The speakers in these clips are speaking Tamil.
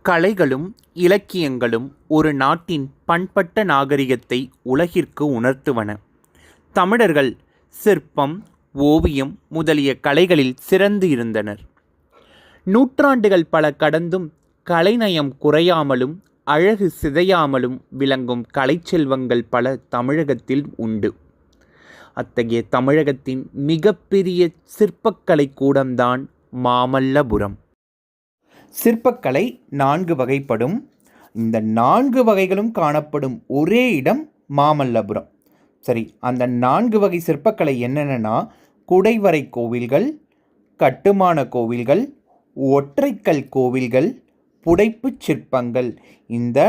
கலைகளும் இலக்கியங்களும் ஒரு நாட்டின் பண்பட்ட நாகரிகத்தை உலகிற்கு உணர்த்துவன. தமிழர்கள் சிற்பம், ஓவியம் முதலிய கலைகளில் சிறந்து இருந்தனர். நூற்றாண்டுகள் பல கடந்தும் கலைநயம் குறையாமலும் அழகு சிதையாமலும் விளங்கும் கலைச்செல்வங்கள் பல தமிழகத்தில் உண்டு. அத்தகைய தமிழகத்தின் மிகப்பெரிய சிற்பக்கலை கூடம்தான் மாமல்லபுரம். சிற்பக்கலை 4 வகைப்படும். இந்த 4 வகைகளும் காணப்படும் ஒரே இடம் மாமல்லபுரம். சரி, அந்த 4 வகை சிற்பக்கலை என்னென்னா குடைவரை கோவில்கள், கட்டுமான கோவில்கள், ஒற்றைக்கல் கோவில்கள், புடைப்புச் சிற்பங்கள். இந்த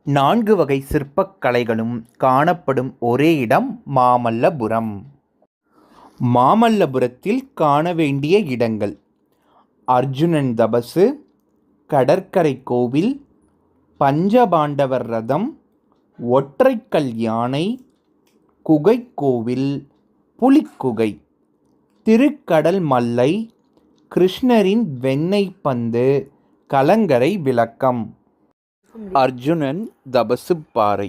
4 வகை சிற்பக்கலைகளும் காணப்படும் ஒரே இடம் மாமல்லபுரம். மாமல்லபுரத்தில் காண வேண்டிய இடங்கள்: அர்ஜுனன் தபசு, கடற்கரை கோவில், பஞ்சபாண்டவர் ரதம், ஒற்றைக்கல் யானை, குகை கோவில், புலிக்குகை, திருக்கடல் மல்லை, கிருஷ்ணரின் வெண்ணெய் பந்து, கலங்கரை விளக்கம். அர்ஜுனன் தபசு பாறை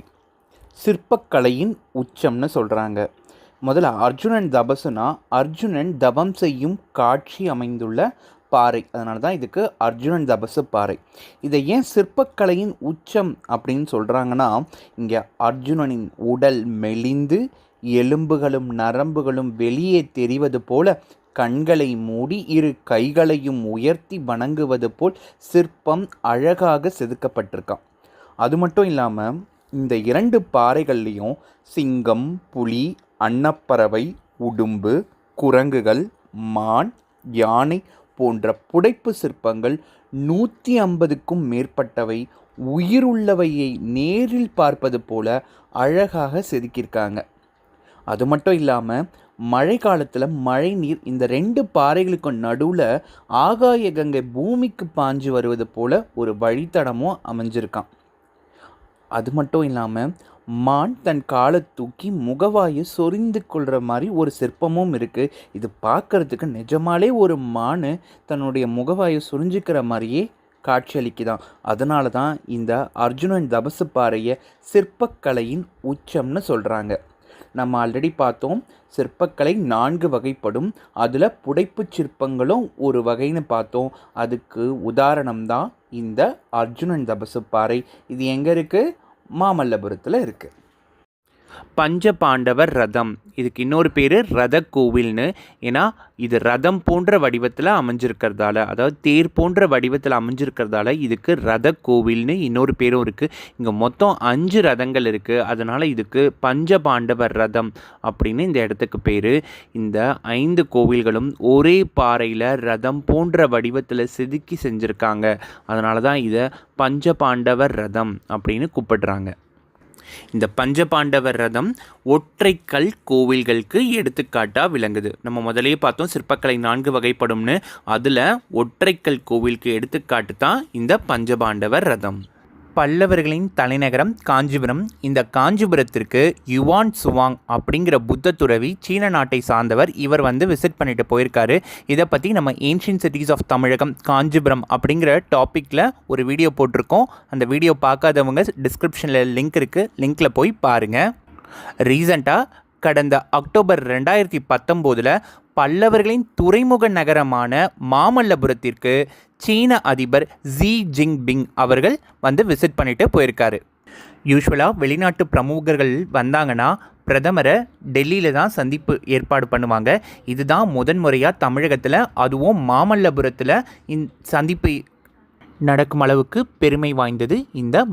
சிற்பக்கலையின் உச்சம்னு சொல்கிறாங்க. முதல்ல அர்ஜுனன் தபசுனா அர்ஜுனன் தபம் செய்யும் காட்சி அமைந்துள்ள பாறை. அதனால தான் இதுக்கு அர்ஜுனன் தபசு பாறை. இதை ஏன் சிற்பக்கலையின் உச்சம் அப்படின்னு சொல்கிறாங்கன்னா, இங்கே அர்ஜுனனின் உடல் மெலிந்து எலும்புகளும் நரம்புகளும் வெளியே தெரிவது போல கண்களை மூடி 2 கைகளையும் உயர்த்தி வணங்குவது போல் சிற்பம் அழகாக செதுக்கப்பட்டிருக்கான். அது மட்டும் இல்லாமல் இந்த 2 பாறைகள்லேயும் சிங்கம், புலி, அன்னப்பறவை, உடும்பு, குரங்குகள், மான், யானை போன்ற புடைப்பு சிற்பங்கள் 150க்கும் மேற்பட்டவை உயிருள்ளவையை நேரில் பார்ப்பது போல அழகாக செதுக்கியிருக்காங்க. அது மட்டும் இல்லாமல் மழை காலத்தில் மழை நீர் இந்த 2 பாறைகளுக்கும் நடுவில் ஆகாய கங்கை பூமிக்கு பாஞ்சு வருவது போல ஒரு வழித்தடமும் அமைஞ்சிருக்கான். அது மட்டும் இல்லாமல் மான் தன் காலை தூக்கி முகவாயை சொரிந்து கொள்கிற மாதிரி ஒரு சிற்பமும் இருக்குது. இது பார்க்குறதுக்கு நிஜமாலே ஒரு மான் தன்னுடைய முகவாயை சொரிஞ்சிக்கிற மாதிரியே காட்சியளிக்குதான். அதனால தான் இந்த அர்ஜுனன் தபசு பாறையை சிற்பக்கலையின் உச்சம்னு சொல்கிறாங்க. நம்ம ஆல்ரெடி பார்த்தோம், சிற்பக்கலை 4 வகைப்படும். அதில் புடைப்புச் சிற்பங்களும் ஒரு வகைன்னு பார்த்தோம். அதுக்கு உதாரணம் தான் இந்த அர்ஜுனன் தபசு பாறை. இது எங்கே இருக்குது? மாமல்லபுரத்தில் இருக்குது. பஞ்சபாண்டவர் ரதம், இதுக்கு இன்னொரு பேர் ரத கோவில்னு. ஏன்னா இது ரதம் போன்ற வடிவத்தில் அமைஞ்சிருக்கிறதால, அதாவது தேர் போன்ற வடிவத்தில் அமைஞ்சிருக்கிறதால இதுக்கு ரத கோவில்னு இன்னொரு பேரும் இருக்குது. இங்கே மொத்தம் 5 ரதங்கள் இருக்குது. அதனால் இதுக்கு பஞ்சபாண்டவர் ரதம் அப்படின்னு இந்த இடத்துக்கு பேர். இந்த 5 கோவில்களும் ஒரே பாறையில் ரதம் போன்ற வடிவத்தில் செதுக்கி செஞ்சுருக்காங்க. அதனால தான் இதை பஞ்சபாண்டவர் ரதம் அப்படின்னு கூப்பிடுறாங்க. இந்த பஞ்சபாண்டவர் ரதம் ஒற்றைக்கல் கோவில்களுக்கு எடுத்துக்காட்டாக விளங்குது. நம்ம முதலே பார்த்தோம் சிற்பக்கலை 4 வகைப்படும்னு. அதில் ஒற்றைக்கல் கோவிலுக்கு எடுத்துக்காட்டு தான் இந்த பஞ்சபாண்டவர் ரதம். பல்லவர்களின் தலைநகரம் காஞ்சிபுரம். இந்த காஞ்சிபுரத்திற்கு யுவான் சுவாங் அப்படிங்கிற புத்த துறவி சீன நாட்டை சார்ந்தவர். இவர் விசிட் பண்ணிட்டு போயிருக்காரு. இதை பற்றி நம்ம ஏன்ஷியன்ட் சிட்டிஸ் ஆஃப் தமிழகம் காஞ்சிபுரம் அப்படிங்கிற டாப்பிக்கில் ஒரு வீடியோ போட்டிருக்கோம். அந்த வீடியோ பார்க்காதவங்க டிஸ்கிரிப்ஷனில் லிங்க் இருக்குது, லிங்க்கில் போய் பாருங்கள். ரீசண்டாக கடந்த அக்டோபர் 2019 பல்லவர்களின் துறைமுக நகரமான மாமல்லபுரத்திற்கு சீன அதிபர் ஜி ஜின்பிங் அவர்கள் விசிட் பண்ணிட்டு போயிருக்காரு. யூஸ்வலாக வெளிநாட்டு பிரமுகர்கள் வந்தாங்கன்னா பிரதமரை டெல்லியில் தான் சந்திப்பு ஏற்பாடு பண்ணுவாங்க. இதுதான் முதன்முறையாக தமிழகத்தில், அதுவும் மாமல்லபுரத்தில் சந்திப்பு நடக்கும் அளவுக்கு பெருமை வாய்ந்தது இந்த